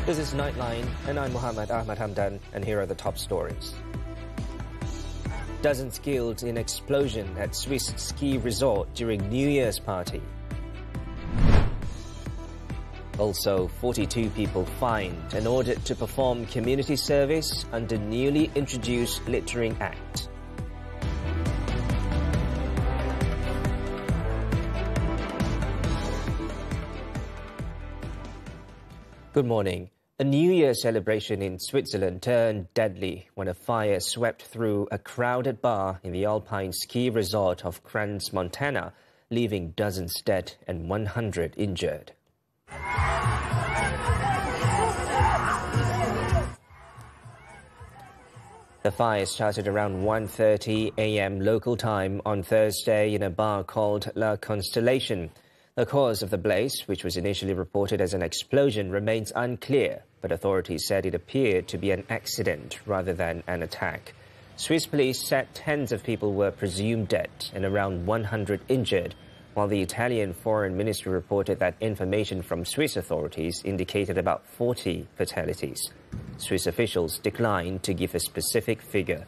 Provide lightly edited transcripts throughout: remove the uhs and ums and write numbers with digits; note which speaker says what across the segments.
Speaker 1: This is Nightline, and I'm Muhammed, Ahmad Hamdan, and here are the top stories. Dozens killed in explosion at Swiss ski resort during New Year's party. Also, 42 people fined and ordered to perform community service under newly introduced Littering Act. Good morning. A New Year celebration in Switzerland turned deadly when a fire swept through a crowded bar in the alpine ski resort of Crans, Montana, leaving dozens dead and 100 injured. The fire started around 1:30 a.m. local time on Thursday in a bar called La Constellation. The cause of the blaze, which was initially reported as an explosion, remains unclear, but authorities said it appeared to be an accident rather than an attack. Swiss police said tens of people were presumed dead and around 100 injured, while the Italian Foreign Ministry reported that information from Swiss authorities indicated about 40 fatalities. Swiss officials declined to give a specific figure.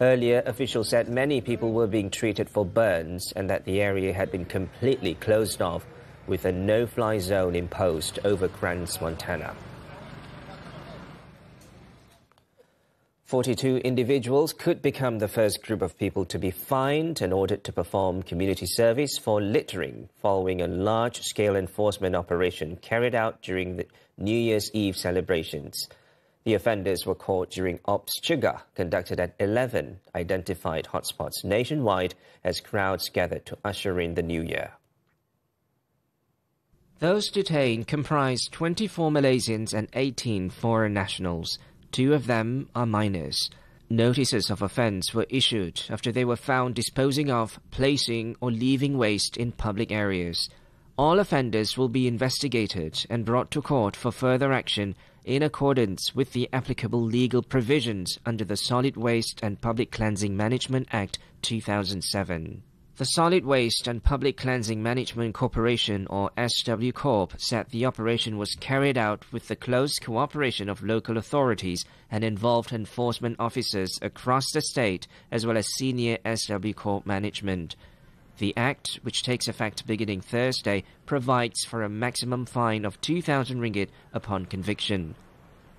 Speaker 1: Earlier, officials said many people were being treated for burns and that the area had been completely closed off with a no-fly zone imposed over Crans, Montana. 42 individuals could become the first group of people to be fined and ordered to perform community service for littering following a large-scale enforcement operation carried out during the New Year's Eve celebrations. The offenders were caught during Ops Chiga, conducted at 11 identified hotspots nationwide as crowds gathered to usher in the new year. Those detained comprise 24 Malaysians and 18 foreign nationals. 2 of them are minors. Notices of offence were issued after they were found disposing of, placing or leaving waste in public areas. All offenders will be investigated and brought to court for further action in accordance with the applicable legal provisions under the Solid Waste and Public Cleansing Management Act 2007. The Solid Waste and Public Cleansing Management Corporation, or SW Corp, said the operation was carried out with the close cooperation of local authorities and involved enforcement officers across the state as well as senior SW Corp management. The Act, which takes effect beginning Thursday, provides for a maximum fine of 2,000 ringgit upon conviction.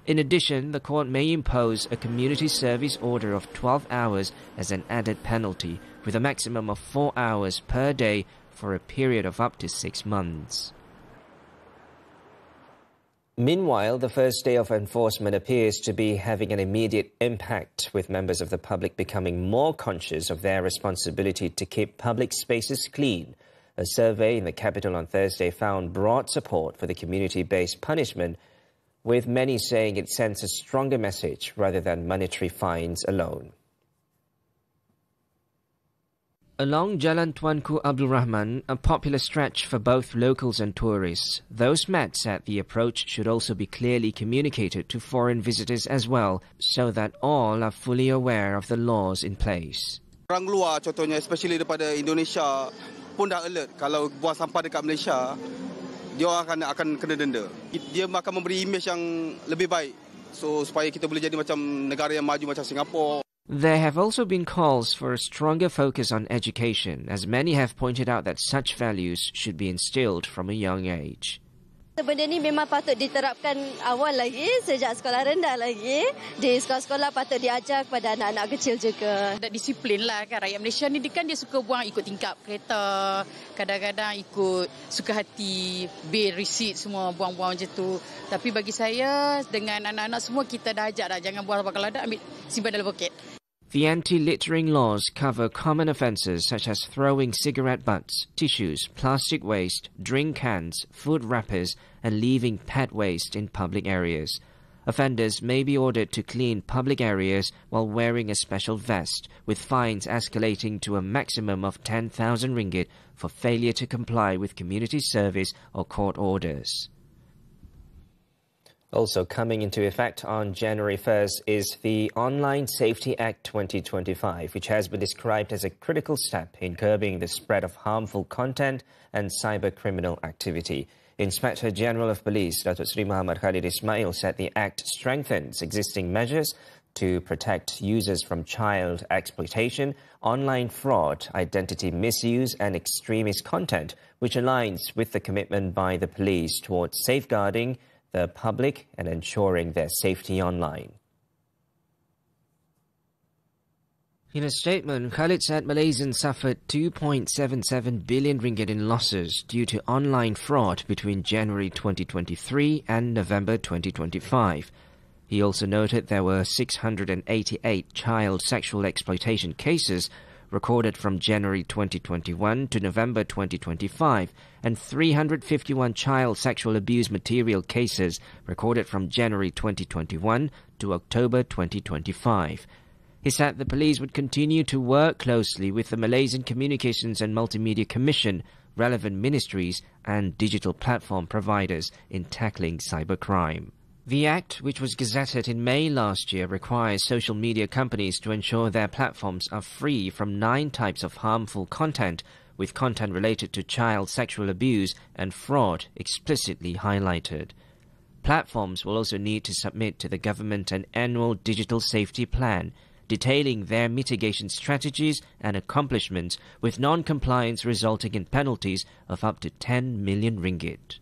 Speaker 1: In addition, the court may impose a community service order of 12 hours as an added penalty, with a maximum of 4 hours per day for a period of up to 6 months. Meanwhile, the first day of enforcement appears to be having an immediate impact, with members of the public becoming more conscious of their responsibility to keep public spaces clean. A survey in the capital on Thursday found broad support for the community-based punishment, with many saying it sends a stronger message rather than monetary fines alone. Along Jalan Tuanku Abdul Rahman, a popular stretch for both locals and tourists, those met said the approach should also be clearly communicated to foreign visitors as well, so that all are fully aware of the laws in place.
Speaker 2: Orang luar contohnya, especially daripada Indonesia, pun dah alert kalau buang sampah dekat Malaysia, dia akan kena denda. Dia akan memberi image yang lebih baik, so supaya kita boleh jadi macam negara yang maju macam Singapura.
Speaker 1: There have also been calls for a stronger focus on education, as many have pointed out that such values should be instilled from a young age.
Speaker 3: Benda ni memang patut diterapkan awal lagi, sejak sekolah rendah lagi. Di sekolah-sekolah patut diajar kepada anak-anak kecil juga.
Speaker 4: Ada disiplin lah kan, rakyat Malaysia ni dia suka buang ikut tingkap kereta, kadang-kadang ikut suka hati, bil, receipt semua buang-buang macam tu. Tapi bagi saya, dengan anak-anak semua kita dah ajar dah, jangan buang kalau ada ambil simpan dalam poket.
Speaker 1: The anti-littering laws cover common offences such as throwing cigarette butts, tissues, plastic waste, drink cans, food wrappers, and leaving pet waste in public areas. Offenders may be ordered to clean public areas while wearing a special vest, with fines escalating to a maximum of 10,000 ringgit for failure to comply with community service or court orders. Also coming into effect on January 1st is the Online Safety Act 2025, which has been described as a critical step in curbing the spread of harmful content and cyber criminal activity. Inspector General of Police Datuk Seri Muhammad Khalid Ismail said the Act strengthens existing measures to protect users from child exploitation, online fraud, identity misuse and extremist content, which aligns with the commitment by the police towards safeguarding the public and ensuring their safety online. In a statement, Khalid said Malaysians suffered 2.77 billion ringgit in losses due to online fraud between January 2023 and November 2025. He also noted there were 688 child sexual exploitation cases recorded from January 2021 to November 2025 and 351 child sexual abuse material cases recorded from January 2021 to October 2025. He said the police would continue to work closely with the Malaysian Communications and Multimedia Commission, relevant ministries and digital platform providers in tackling cybercrime. The Act, which was gazetted in May last year, requires social media companies to ensure their platforms are free from 9 types of harmful content, with content related to child sexual abuse and fraud explicitly highlighted. Platforms will also need to submit to the government an annual digital safety plan, detailing their mitigation strategies and accomplishments, with non-compliance resulting in penalties of up to 10 million ringgit.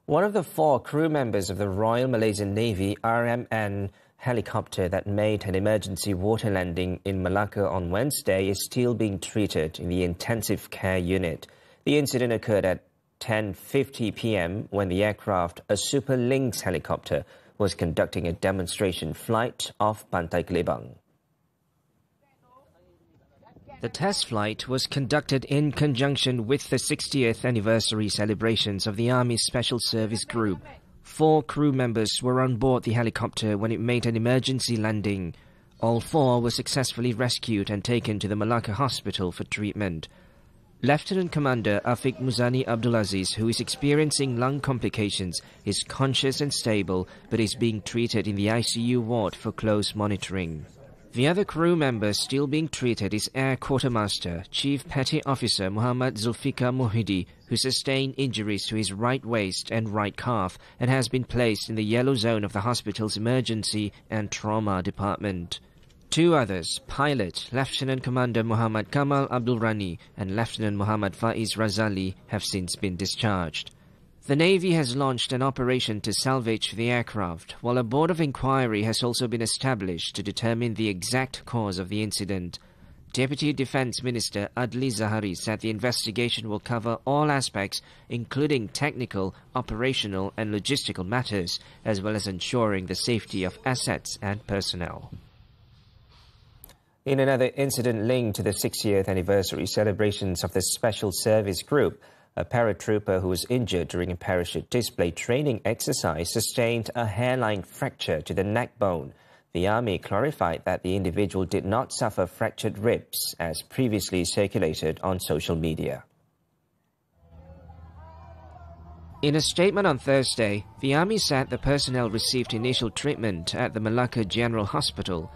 Speaker 1: One of the 4 crew members of the Royal Malaysian Navy RMN helicopter that made an emergency water landing in Malacca on Wednesday is still being treated in the intensive care unit. The incident occurred at 10:50 p.m. when the aircraft, a Super Lynx helicopter, was conducting a demonstration flight off Pantai Kelebang. The test flight was conducted in conjunction with the 60th anniversary celebrations of the Army's Special Service Group. 4 crew members were on board the helicopter when it made an emergency landing. All 4 were successfully rescued and taken to the Malacca Hospital for treatment. Lieutenant Commander Afiq Muzani Abdulaziz, who is experiencing lung complications, is conscious and stable but is being treated in the ICU ward for close monitoring. The other crew member still being treated is Air Quartermaster, Chief Petty Officer Muhammad Zulfikar Muhidi, who sustained injuries to his right waist and right calf and has been placed in the yellow zone of the hospital's emergency and trauma department. 2 others, pilot Lieutenant Commander Muhammad Kamal Abdul Rani and Lieutenant Muhammad Faiz Razali, have since been discharged. The Navy has launched an operation to salvage the aircraft, while a board of inquiry has also been established to determine the exact cause of the incident. Deputy Defence Minister Adli Zahari said the investigation will cover all aspects, including technical, operational and logistical matters, as well as ensuring the safety of assets and personnel. In another incident linked to the 60th anniversary celebrations of the Special Service Group, a paratrooper who was injured during a parachute display training exercise sustained a hairline fracture to the neck bone. The Army clarified that the individual did not suffer fractured ribs, as previously circulated on social media. In a statement on Thursday, the Army said the personnel received initial treatment at the Malacca General Hospital.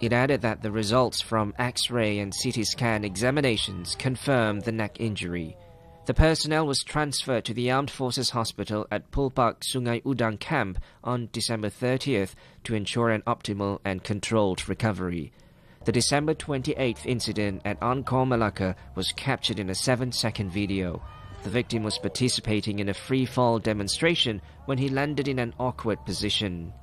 Speaker 1: It added that the results from X-ray and CT scan examinations confirmed the neck injury. The personnel was transferred to the Armed Forces Hospital at Pulpak Sungai Udang Camp on December 30th to ensure an optimal and controlled recovery. The December 28th incident at Angkor Malacca was captured in a 7-second video. The victim was participating in a free-fall demonstration when he landed in an awkward position.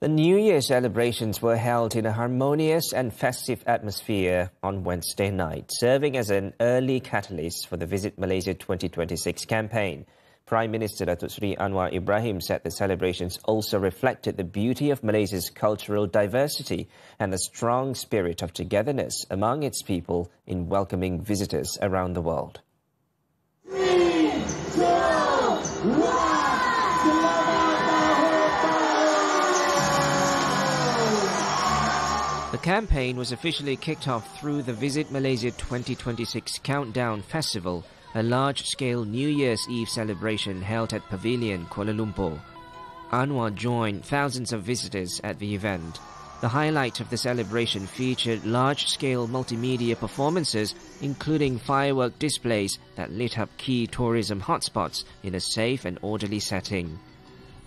Speaker 1: The New Year celebrations were held in a harmonious and festive atmosphere on Wednesday night, serving as an early catalyst for the Visit Malaysia 2026 campaign. Prime Minister Datuk Seri Anwar Ibrahim said the celebrations also reflected the beauty of Malaysia's cultural diversity and the strong spirit of togetherness among its people in welcoming visitors around the world.
Speaker 5: 3, 2, 1.
Speaker 1: The campaign was officially kicked off through the Visit Malaysia 2026 Countdown Festival, a large-scale New Year's Eve celebration held at Pavilion, Kuala Lumpur. Anwar joined thousands of visitors at the event. The highlight of the celebration featured large-scale multimedia performances, including firework displays that lit up key tourism hotspots in a safe and orderly setting.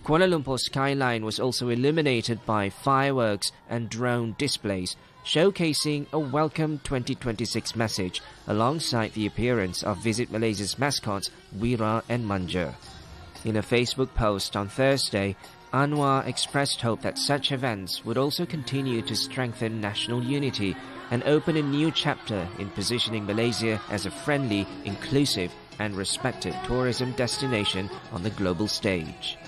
Speaker 1: Kuala Lumpur's skyline was also illuminated by fireworks and drone displays, showcasing a welcome 2026 message alongside the appearance of Visit Malaysia's mascots Wira and Manja. In a Facebook post on Thursday, Anwar expressed hope that such events would also continue to strengthen national unity and open a new chapter in positioning Malaysia as a friendly, inclusive and respected tourism destination on the global stage.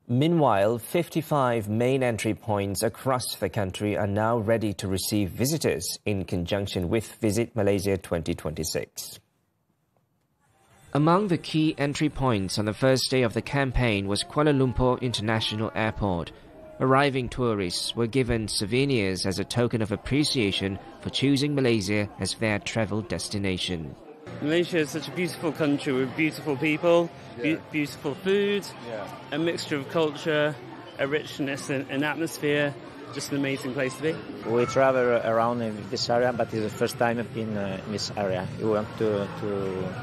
Speaker 1: Meanwhile, 55 main entry points across the country are now ready to receive visitors in conjunction with Visit Malaysia 2026. Among the key entry points on the first day of the campaign was Kuala Lumpur International Airport. Arriving tourists were given souvenirs as a token of appreciation for choosing Malaysia as their travel destination.
Speaker 6: Malaysia is such a beautiful country with beautiful people, beautiful food, a mixture of culture, a richness and atmosphere. Just an amazing place to be.
Speaker 7: We travel around in this area, but it's the first time in this area. We want to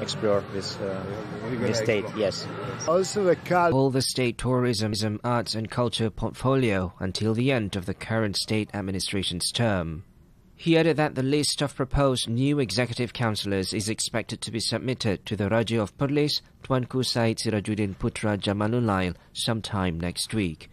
Speaker 7: explore this state, yes.
Speaker 1: Also all the state tourism, arts and culture portfolio until the end of the current state administration's term. He added that the list of proposed new executive councillors is expected to be submitted to the Raja of Perlis, Tuanku Syed Sirajuddin Putra Jamalulail, sometime next week.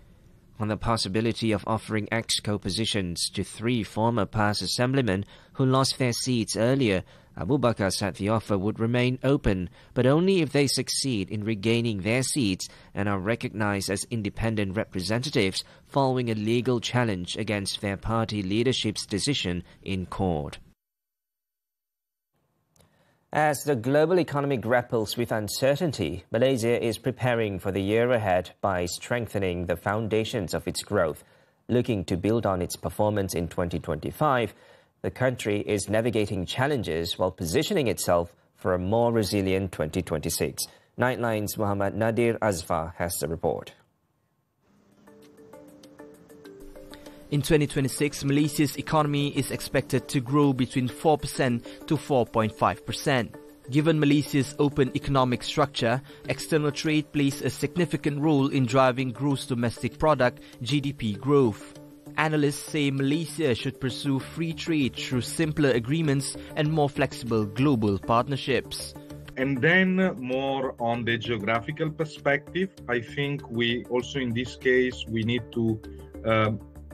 Speaker 1: On the possibility of offering exco positions to 3 former PAS assemblymen who lost their seats earlier, Abu Bakar said the offer would remain open, but only if they succeed in regaining their seats and are recognized as independent representatives following a legal challenge against their party leadership's decision in court. As the global economy grapples with uncertainty, Malaysia is preparing for the year ahead by strengthening the foundations of its growth. Looking to build on its performance in 2025, the country is navigating challenges while positioning itself for a more resilient 2026. Nightline's Muhammad Nadir Azfar has the report.
Speaker 8: In 2026, Malaysia's economy is expected to grow between 4% to 4.5%. Given Malaysia's open economic structure, external trade plays a significant role in driving gross domestic product (GDP) growth. Analysts say Malaysia should pursue free trade through simpler agreements and more flexible global partnerships.
Speaker 9: And then more on the geographical perspective, I think we also in this case we need to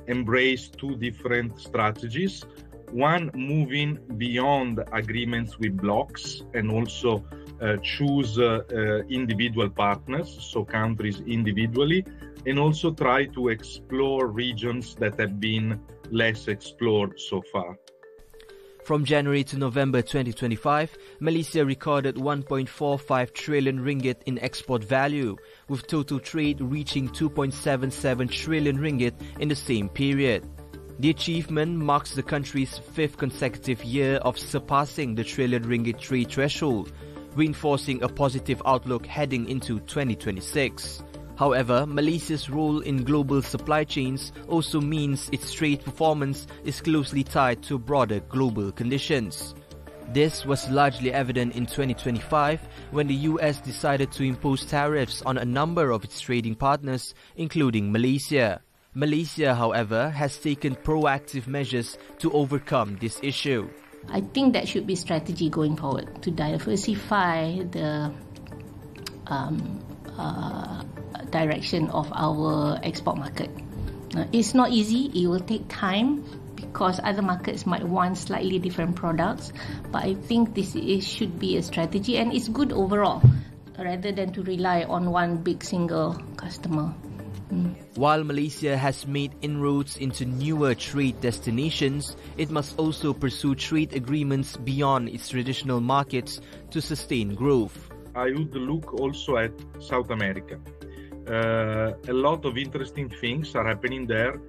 Speaker 9: embrace 2 different strategies. One, moving beyond agreements with blocs and also choose individual partners, so countries individually, and also try to explore regions that have been less explored so far.
Speaker 8: From January to November 2025, Malaysia recorded 1.45 trillion ringgit in export value, with total trade reaching 2.77 trillion ringgit in the same period. The achievement marks the country's 5th consecutive year of surpassing the trillion ringgit trade threshold, reinforcing a positive outlook heading into 2026. However, Malaysia's role in global supply chains also means its trade performance is closely tied to broader global conditions. This was largely evident in 2025 when the US decided to impose tariffs on a number of its trading partners, including Malaysia. Malaysia, however, has taken proactive measures to overcome this issue.
Speaker 10: I think that should be strategy going forward to diversify the direction of our export market. It's not easy, it will take time because other markets might want slightly different products, but I think this should be a strategy and it's good overall rather than to rely on one big single customer.
Speaker 8: While Malaysia has made inroads into newer trade destinations, it must also pursue trade agreements beyond its traditional markets to sustain growth.
Speaker 9: I would look also at South America. A lot of interesting things are happening there.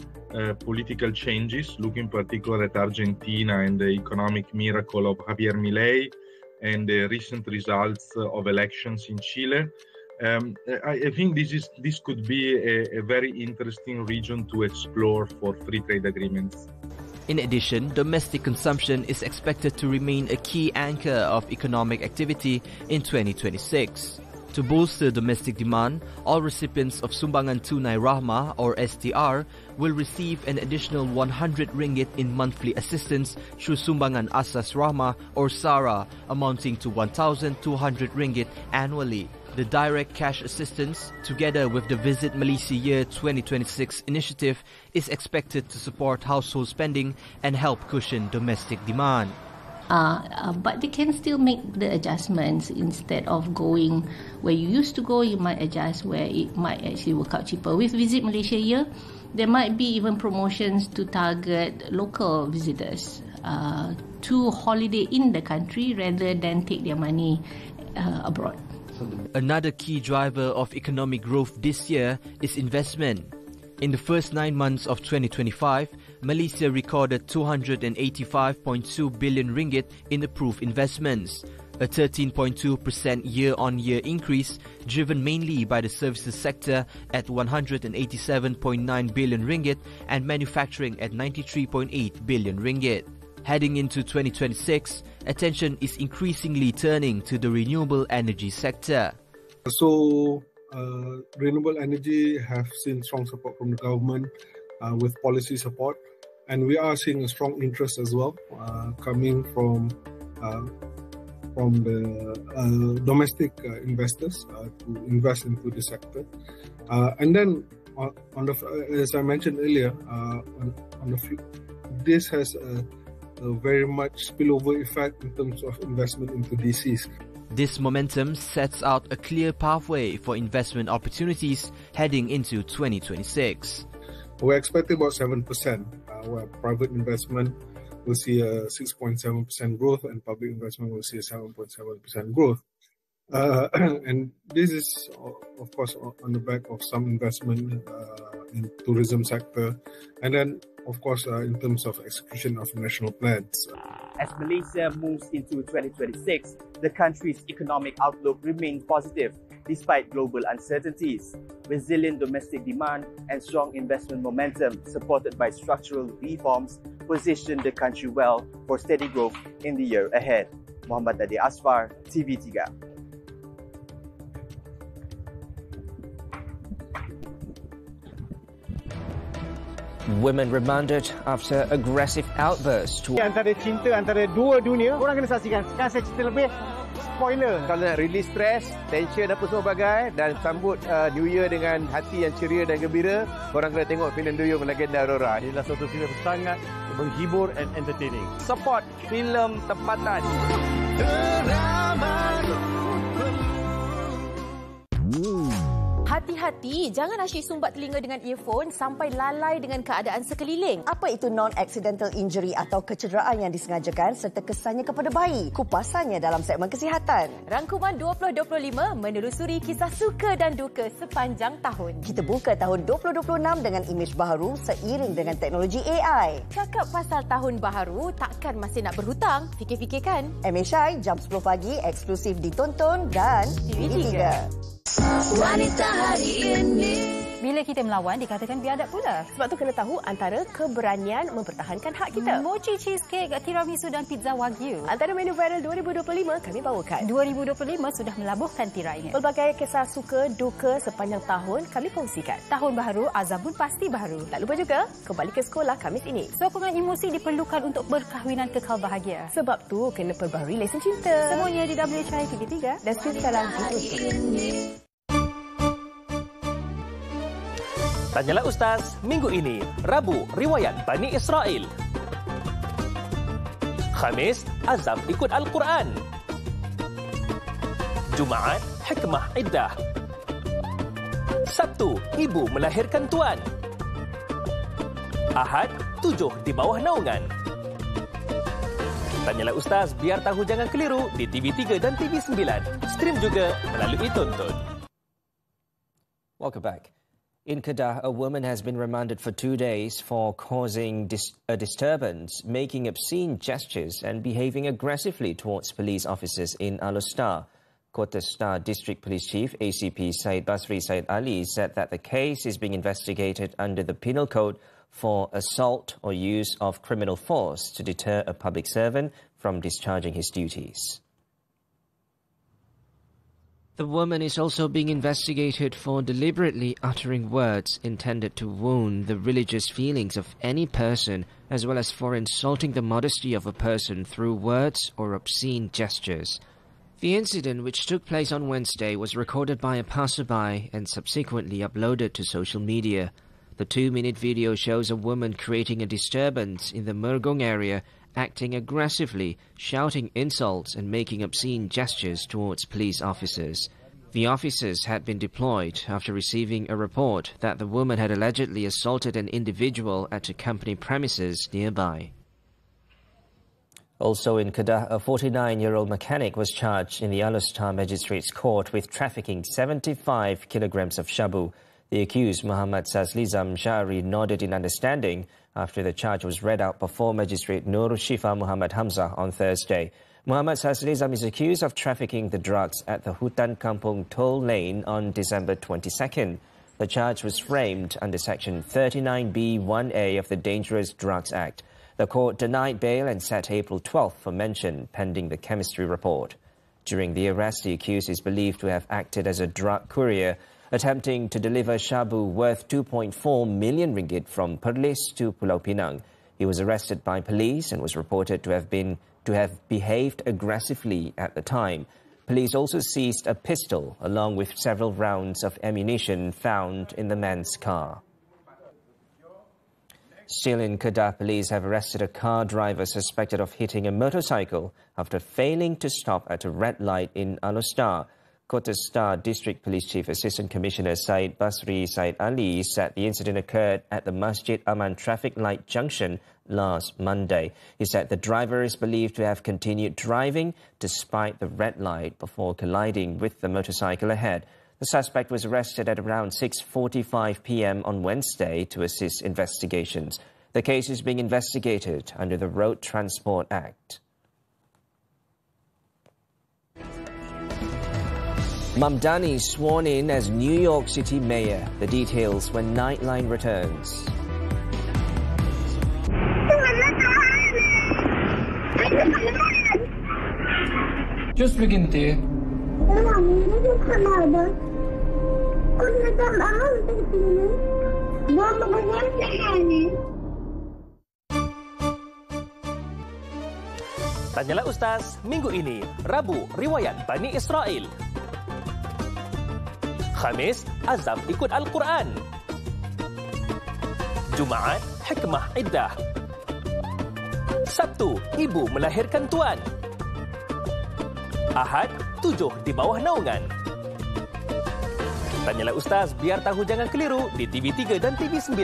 Speaker 9: Political changes, looking in particular at Argentina and the economic miracle of Javier Milei and the recent results of elections in Chile. I think this could be a very interesting region to explore for free trade agreements.
Speaker 8: In addition, domestic consumption is expected to remain a key anchor of economic activity in 2026. To bolster domestic demand, all recipients of Sumbangan Tunai Rahmah or STR will receive an additional 100 ringgit in monthly assistance through Sumbangan Asas Rahmah or SARA, amounting to 1,200 ringgit annually. The direct cash assistance, together with the Visit Malaysia Year 2026 initiative, is expected to support household spending and help cushion domestic demand.
Speaker 10: But they can still make the adjustments. Instead of going where you used to go, you might adjust where it might actually work out cheaper. With Visit Malaysia Year, there might be even promotions to target local visitors to holiday in the country rather than take their money abroad.
Speaker 8: Another key driver of economic growth this year is investment. In the first 9 months of 2025, Malaysia recorded 285.2 billion ringgit in approved investments, a 13.2% year-on-year increase driven mainly by the services sector at 187.9 billion ringgit and manufacturing at 93.8 billion ringgit. Heading into 2026, attention is increasingly turning to the renewable energy sector.
Speaker 11: So, renewable energy have seen strong support from the government with policy support, and we are seeing a strong interest as well coming from the domestic investors to invest into the sector. And then, as I mentioned earlier, this has a very much spillover effect in terms of investment into DCs.
Speaker 8: This momentum sets out a clear pathway for investment opportunities heading into 2026.
Speaker 11: We're expecting about 7%, where private investment will see a 6.7% growth and public investment will see a 7.7% growth. And this is, of course, on the back of some investment in tourism sector, and then, of course, in terms of execution of national plans.
Speaker 12: As Malaysia moves into 2026, the country's economic outlook remains positive despite global uncertainties. Resilient domestic demand and strong investment momentum supported by structural reforms position the country well for steady growth in the year ahead. Muhammed Asfar, TV3.
Speaker 1: Women remanded after aggressive outburst.
Speaker 13: Antara cinta antara dua dunia, korang kena saksikan. Sekarang saya cerita lebih spoiler. Kalau nak release stress, tension apa semua bagai dan sambut New Year dengan hati yang ceria dan gembira, korang kena tengok filem Duyung Legenda Aurora. Inilah satu filem sangat menghibur and entertaining. Support filem tempatan.
Speaker 14: Hati-hati, jangan asyik sumbat telinga dengan earphone sampai lalai dengan keadaan sekeliling. Apa itu non-accidental injury atau kecederaan yang disengajakan serta kesannya kepada bayi? Kupasannya dalam segmen kesihatan. Rangkuman 2025 menelusuri kisah suka dan duka sepanjang tahun. Kita buka tahun 2026 dengan imej baharu seiring dengan teknologi AI. Cakap pasal tahun baharu, takkan masih nak berhutang? Fikir-fikirkan. MHI, jam 10 pagi, eksklusif ditonton dan TV3. Wanita hari ini. Bila kita melawan, dikatakan biadab pula. Sebab tu kena tahu antara keberanian mempertahankan hak kita. Mochi cheesecake, tiramisu dan pizza wagyu. Antara menu viral 2025 kami bawakan. 2025 sudah melabuhkan tirainya. Pelbagai kisah suka, duka sepanjang tahun kami kongsikan. Tahun baharu, azam pun pasti baharu. Tak lupa juga, kembali ke sekolah Khamis ini. Sokongan emosi diperlukan untuk berkahwinan kekal bahagia. Sebab tu kena perbaharui lesen cinta. Semuanya di WHI TV3 dan stream sekarang di YouTube.
Speaker 15: Tanyalah Ustaz, minggu ini, Rabu, riwayat Bani Israel. Khamis, azam ikut Al-Quran. Jumaat, hikmah iddah. Sabtu, ibu melahirkan tuan. Ahad, 7 di bawah naungan. Tanyalah Ustaz, biar tahu jangan keliru di TV3 dan TV9. Stream juga melalui Tonton.
Speaker 1: Welcome back. In Kedah, a woman has been remanded for 2 days for causing a disturbance, making obscene gestures and behaving aggressively towards police officers in Alustar. Kota Star District Police Chief ACP Syed Basri Syed Ali said that the case is being investigated under the Penal Code for assault or use of criminal force to deter a public servant from discharging his duties. The woman is also being investigated for deliberately uttering words intended to wound the religious feelings of any person, as well as for insulting the modesty of a person through words or obscene gestures. The incident, which took place on Wednesday, was recorded by a passerby and subsequently uploaded to social media. The 2-minute video shows a woman creating a disturbance in the Mergong area, acting aggressively, shouting insults and making obscene gestures towards police officers. The officers had been deployed after receiving a report that the woman had allegedly assaulted an individual at a company premises nearby. Also in Kedah, a 49-year-old mechanic was charged in the Alustar Magistrates Court with trafficking 75 kilograms of shabu. The accused, Muhammad Saslizam Sha'ari, nodded in understanding after the charge was read out before Magistrate Nur Shifa Muhammad Hamzah on Thursday. Muhammad Saslizam is accused of trafficking the drugs at the Hutan Kampung toll lane on December 22nd. The charge was framed under Section 39B1A of the Dangerous Drugs Act. The court denied bail and set April 12th for mention, pending the chemistry report. During the arrest, the accused is believed to have acted as a drug courier, attempting to deliver shabu worth 2.4 million ringgit from Perlis to Pulau Pinang. He was arrested by police and was reported to have behaved aggressively at the time. Police also seized a pistol along with several rounds of ammunition found in the man's car. Still in Kedah, police have arrested a car driver suspected of hitting a motorcycle after failing to stop at a red light in Alustar. Kota Star District Police Chief Assistant Commissioner Syed Basri Syed Ali said the incident occurred at the Masjid Aman traffic light junction last Monday. He said the driver is believed to have continued driving despite the red light before colliding with the motorcycle ahead. The suspect was arrested at around 6:45 p.m. on Wednesday to assist investigations. The case is being investigated under the Road Transport Act. Hamdan sworn in as New York City Mayor. The details when Nightline returns.
Speaker 16: Just berhenti.
Speaker 15: Tanyalah Ustaz, minggu ini, Rabu, riwayat Bani Israel. Khamis, azam ikut Al-Quran. Jumaat, hikmah iddah. Sabtu, ibu melahirkan tuan. Ahad, 7 di bawah naungan. Tanyalah Ustaz, biar tahu jangan keliru di TV3 dan TV9.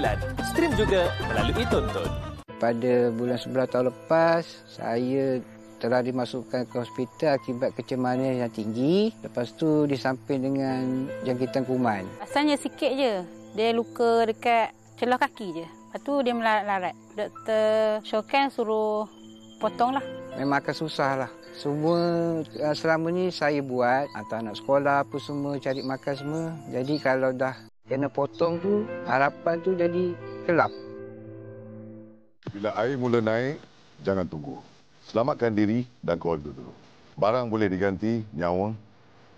Speaker 15: Stream juga melalui Tonton.
Speaker 17: Pada bulan 11 tahun lepas, saya telah dimasukkan ke hospital akibat kecemaran yang tinggi. Lepas tu disamping dengan jangkitan kuman.
Speaker 18: Asalnya sikit je. Dia luka dekat celah kaki je. Lepas tu dia melarat-larat. Doktor Syokan suruh potong lah.
Speaker 17: Memang akan susah lah. Semua selama ni saya buat, hantar anak sekolah apa semua, cari makan semua. Jadi kalau dah kena potong tu, harapan tu jadi gelap.
Speaker 19: Bila air mula naik, jangan tunggu. Selamatkan diri dan keluarga dulu. Barang boleh diganti, nyawa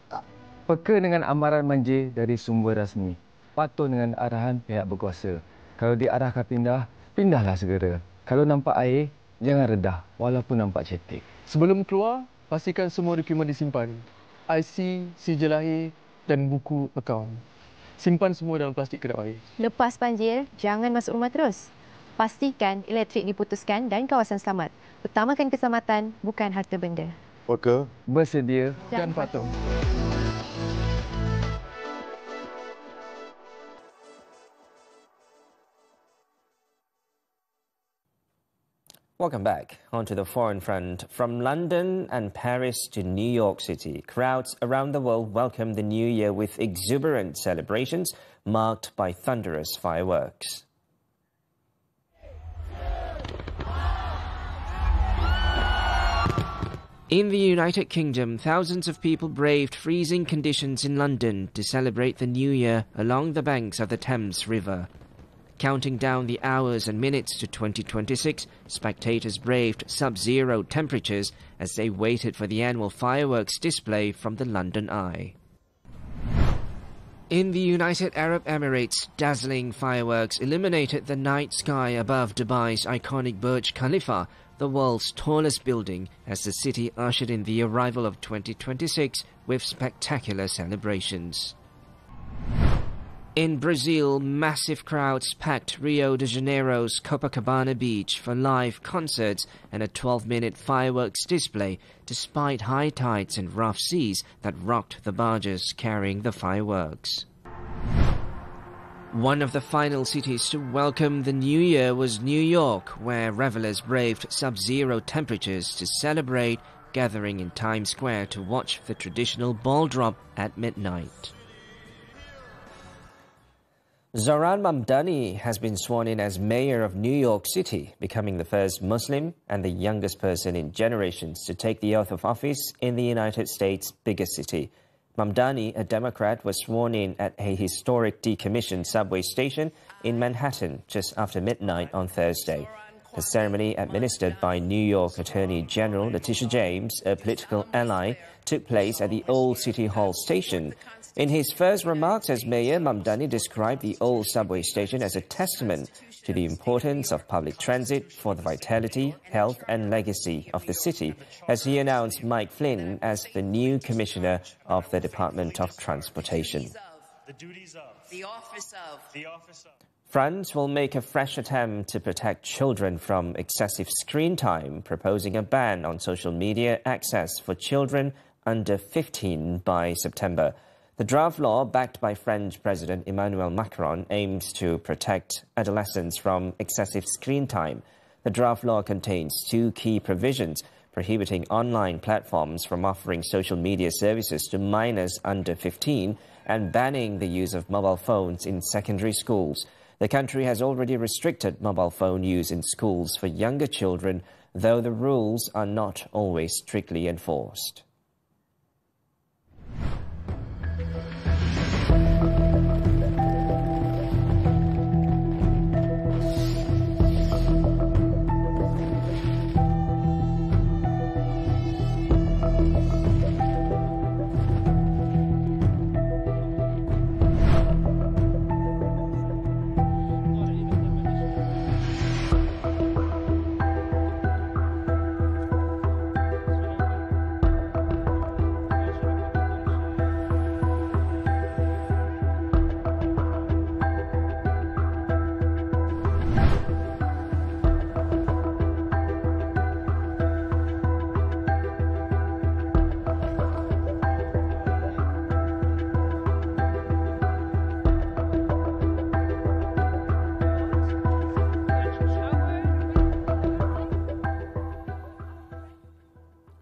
Speaker 19: tak.
Speaker 20: Peka dengan amaran manja dari sumber rasmi. Patuh dengan arahan pihak berkuasa. Kalau diarahkan pindah, pindahlah segera. Kalau nampak air, jangan redah walaupun nampak cetek.
Speaker 16: Sebelum keluar, pastikan semua dokumen disimpan. IC, sijil lahir dan buku akaun. Simpan semua dalam plastik kedap air.
Speaker 21: Lepas banjir, jangan masuk rumah terus. Pastikan elektrik diputuskan dan kawasan selamat. Utamakan keselamatan, bukan harta benda.
Speaker 19: Peka,
Speaker 20: bersedia
Speaker 16: dan patuh.
Speaker 1: Welcome back. Onto the foreign front. From London and Paris to New York City, crowds around the world welcome the new year with exuberant celebrations marked by thunderous fireworks. In the United Kingdom, thousands of people braved freezing conditions in London to celebrate the New Year along the banks of the Thames River. Counting down the hours and minutes to 2026, spectators braved sub-zero temperatures as they waited for the annual fireworks display from the London Eye. In the United Arab Emirates, dazzling fireworks illuminated the night sky above Dubai's iconic Burj Khalifa, the world's tallest building, as the city ushered in the arrival of 2026 with spectacular celebrations. In Brazil, massive crowds packed Rio de Janeiro's Copacabana beach for live concerts and a 12-minute fireworks display, despite high tides and rough seas that rocked the barges carrying the fireworks. One of the final cities to welcome the New Year was New York, where revelers braved sub-zero temperatures to celebrate, gathering in Times Square to watch the traditional ball drop at midnight. Zohran Mamdani has been sworn in as mayor of New York City, becoming the first Muslim and the youngest person in generations to take the oath of office in the United States' biggest city. Mamdani, a Democrat, was sworn in at a historic decommissioned subway station in Manhattan just after midnight on Thursday. The ceremony, administered by New York Attorney General Letitia James, a political ally, took place at the Old City Hall station. In his first remarks as mayor, Mamdani described the old subway station as a testament to the importance of public transit for the vitality, health and legacy of the city, as he announced Mike Flynn as the new commissioner of the Department of Transportation. France will make a fresh attempt to protect children from excessive screen time, proposing a ban on social media access for children under 15 by September. The draft law, backed by French President Emmanuel Macron, aims to protect adolescents from excessive screen time. The draft law contains two key provisions: prohibiting online platforms from offering social media services to minors under 15 and banning the use of mobile phones in secondary schools. The country has already restricted mobile phone use in schools for younger children, though the rules are not always strictly enforced.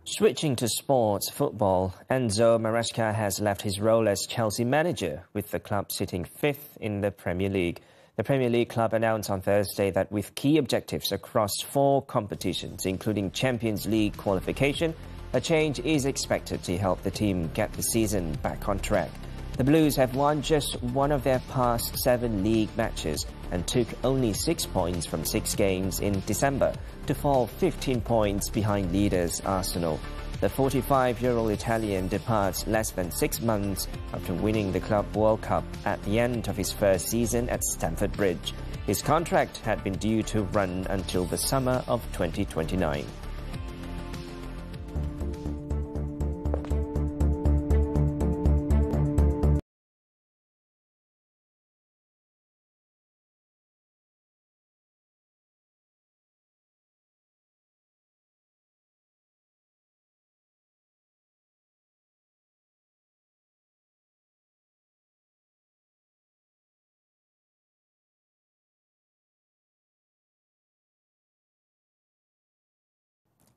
Speaker 1: Switching to sports football, Enzo Maresca has left his role as Chelsea manager, with the club sitting fifth in the Premier League. The Premier League club announced on Thursday that with key objectives across 4 competitions, including Champions League qualification, a change is expected to help the team get the season back on track. The Blues have won just one of their past 7 league matches and took only 6 points from 6 games in December to fall 15 points behind leaders Arsenal. The 45-year-old Italian departs less than 6 months after winning the Club World Cup at the end of his first season at Stamford Bridge. His contract had been due to run until the summer of 2029.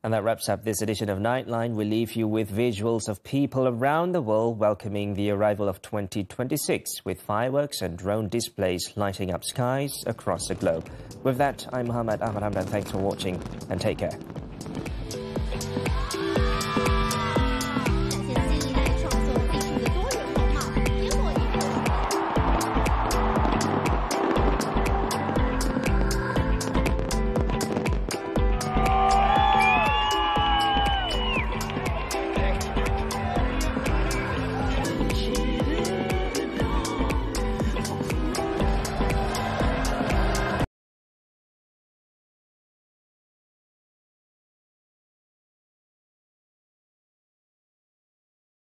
Speaker 1: And that wraps up this edition of Nightline. We leave you with visuals of people around the world welcoming the arrival of 2026, with fireworks and drone displays lighting up skies across the globe. With that, I'm Muhammed. Hamdan. Thanks for watching and take care.